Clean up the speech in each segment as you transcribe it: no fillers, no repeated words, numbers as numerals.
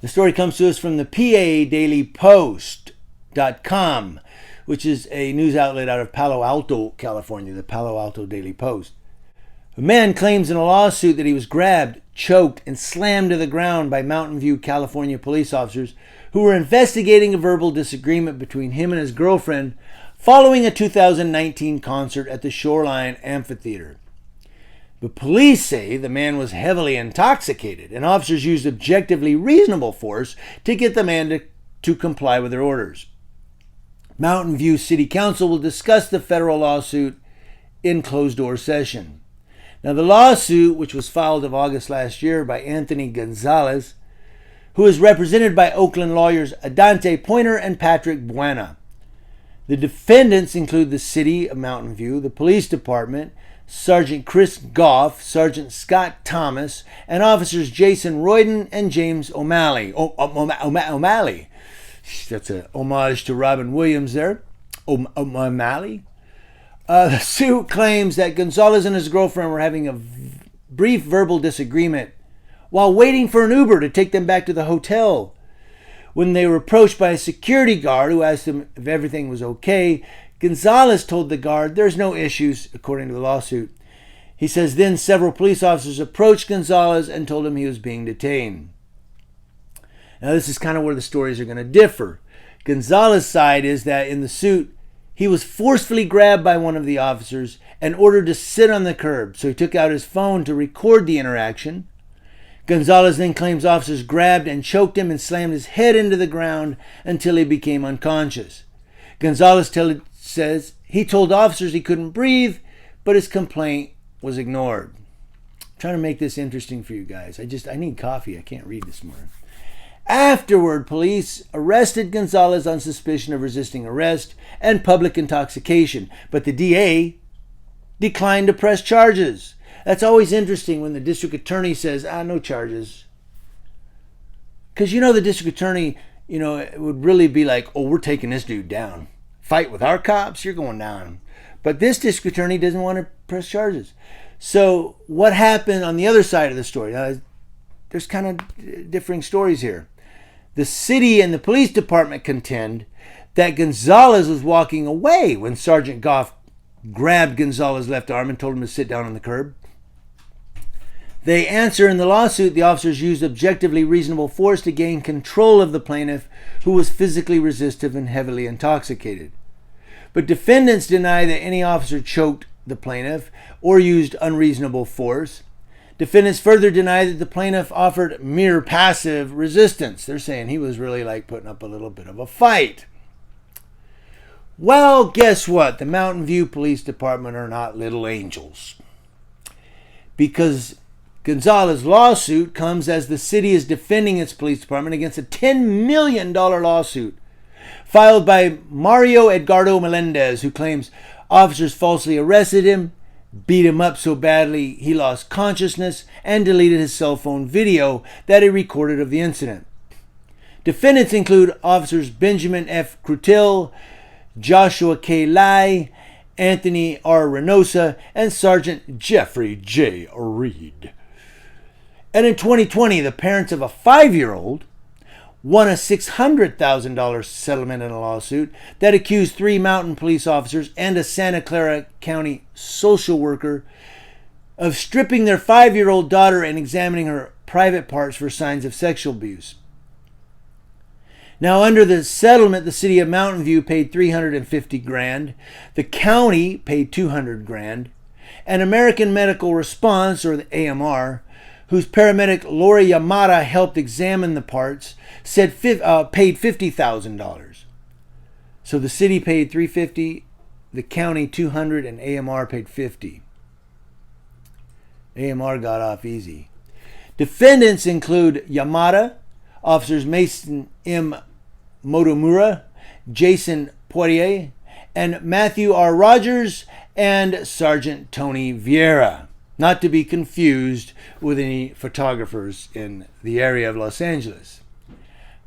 The story comes to us from the PADailyPost.com, which is a news outlet out of Palo Alto, California, the Palo Alto Daily Post. A man claims in a lawsuit that he was grabbed, choked, and slammed to the ground by Mountain View, California police officers who were investigating a verbal disagreement between him and his girlfriend following a 2019 concert at the Shoreline Amphitheater. The police say the man was heavily intoxicated, and officers used objectively reasonable force to get the man to comply with their orders. Mountain View City Council will discuss the federal lawsuit in closed-door session. Now, the lawsuit, which was filed of August last year by Anthony Gonzalez, who is represented by Oakland lawyers Adante Pointer and Patrick Buena. The defendants include the city of Mountain View, the police department, Sergeant Chris Goff, Sergeant Scott Thomas, and officers Jason Royden and James O'Malley. O'Malley. That's an homage to Robin Williams there. O'Malley. The suit claims that Gonzalez and his girlfriend were having a brief verbal disagreement while waiting for an Uber to take them back to the hotel. When they were approached by a security guard who asked them if everything was okay, Gonzalez told the guard there's no issues, according to the lawsuit. He says then several police officers approached Gonzalez and told him he was being detained. Now this is kind of where the stories are going to differ. Gonzalez's side is that in the suit, he was forcefully grabbed by one of the officers and ordered to sit on the curb, so he took out his phone to record the interaction. Gonzalez then claims officers grabbed and choked him and slammed his head into the ground until he became unconscious. Gonzalez says he told officers he couldn't breathe, but his complaint was ignored. I'm trying to make this interesting for you guys. I need coffee. I can't read this morning. Afterward, police arrested Gonzalez on suspicion of resisting arrest and public intoxication, but the DA declined to press charges. That's always interesting when the district attorney says, no charges. Because the district attorney, it would really be like, we're taking this dude down. Fight with our cops, you're going down. But this district attorney doesn't want to press charges. So what happened on the other side of the story? Now, there's kind of differing stories here. The city and the police department contend that Gonzalez was walking away when Sergeant Goff grabbed Gonzalez's left arm and told him to sit down on the curb. They answer in the lawsuit the officers used objectively reasonable force to gain control of the plaintiff, who was physically resistive and heavily intoxicated. But defendants deny that any officer choked the plaintiff or used unreasonable force. Defendants further deny that the plaintiff offered mere passive resistance. They're saying he was really like putting up a little bit of a fight. Well, guess what? The Mountain View Police Department are not little angels. Because Gonzalez's lawsuit comes as the city is defending its police department against a $10 million lawsuit filed by Mario Edgardo Melendez, who claims officers falsely arrested him, beat him up so badly he lost consciousness, and deleted his cell phone video that he recorded of the incident. Defendants include officers Benjamin F. Crutil, Joshua K. Lai, Anthony R. Reynosa, and Sergeant Jeffrey J. Reed. And in 2020, the parents of a 5-year-old won a $600,000 settlement in a lawsuit that accused 3 Mountain police officers and a Santa Clara County social worker of stripping their 5-year-old daughter and examining her private parts for signs of sexual abuse. Now, under the settlement, the city of Mountain View paid $350,000, the county paid $200,000, and American Medical Response, or the AMR, whose paramedic Lori Yamada helped examine the parts, said paid $50,000. So the city paid $350,000, the county $200,000, and AMR paid $50,000. AMR got off easy. Defendants include Yamada, officers Mason M. Motomura, Jason Poirier, and Matthew R. Rogers, and Sergeant Tony Vieira, not to be confused with any photographers in the area of Los Angeles.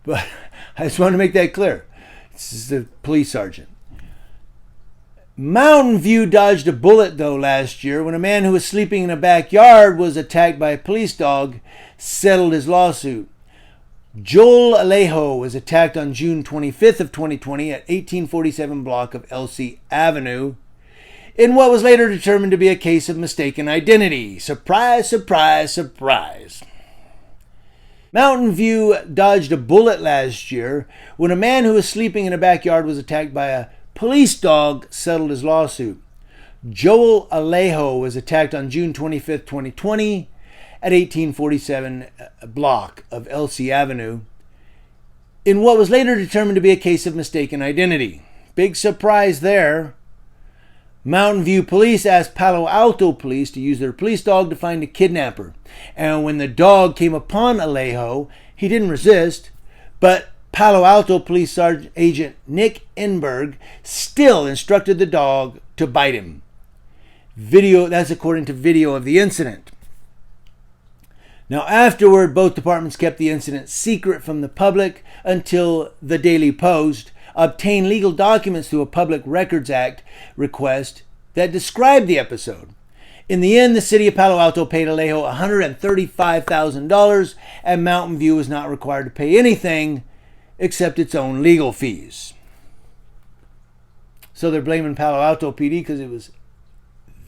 But I just want to make that clear. This is the police sergeant. Mountain View dodged a bullet, though, last year when a man who was sleeping in a backyard was attacked by a police dog, settled his lawsuit. Joel Alejo was attacked on June 25th of 2020 at 1847 block of Elsie Avenue in what was later determined to be a case of mistaken identity. Surprise, surprise, surprise. Mountain View dodged a bullet last year when a man who was sleeping in a backyard was attacked by a police dog settled his lawsuit. Joel Alejo was attacked on June 25th, 2020 at 1847 block of Elsie Avenue in what was later determined to be a case of mistaken identity. Big surprise there. Mountain View police asked Palo Alto police to use their police dog to find a kidnapper. And when the dog came upon Alejo, he didn't resist, but Palo Alto Police Sergeant Agent Nick Enberg still instructed the dog to bite him. That's according to video of the incident. Now, afterward, both departments kept the incident secret from the public until the Daily Post obtained legal documents through a Public Records Act request that described the episode. In the end, the city of Palo Alto paid Alejo $135,000, and Mountain View was not required to pay anything except its own legal fees. So they're blaming Palo Alto PD because it was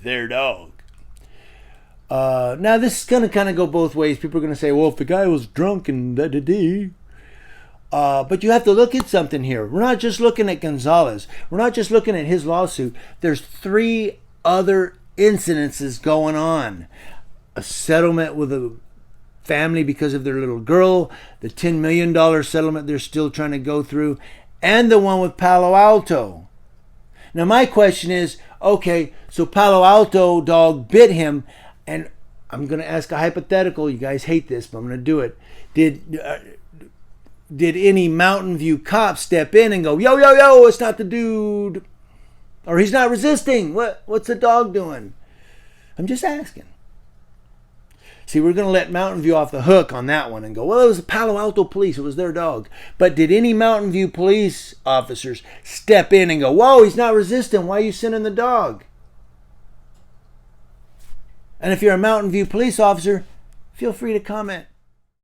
their dog. Now, this is going to kind of go both ways. People are going to say, well, if the guy was drunk and da-da-dee. But you have to look at something here. We're not just looking at Gonzalez. We're not just looking at his lawsuit. There's 3 other incidences going on. A settlement with a family because of their little girl, the $10 million settlement they're still trying to go through, and the one with Palo Alto. Now, my question is, okay, so Palo Alto dog bit him, and I'm going to ask a hypothetical. You guys hate this, but I'm going to do it. Did any Mountain View cop step in and go, yo, yo, yo, it's not the dude? Or he's not resisting. What's the dog doing? I'm just asking. See, we're going to let Mountain View off the hook on that one and go, well, it was the Palo Alto police. It was their dog. But did any Mountain View police officers step in and go, whoa, he's not resisting. Why are you sending the dog? And if you're a Mountain View police officer, feel free to comment.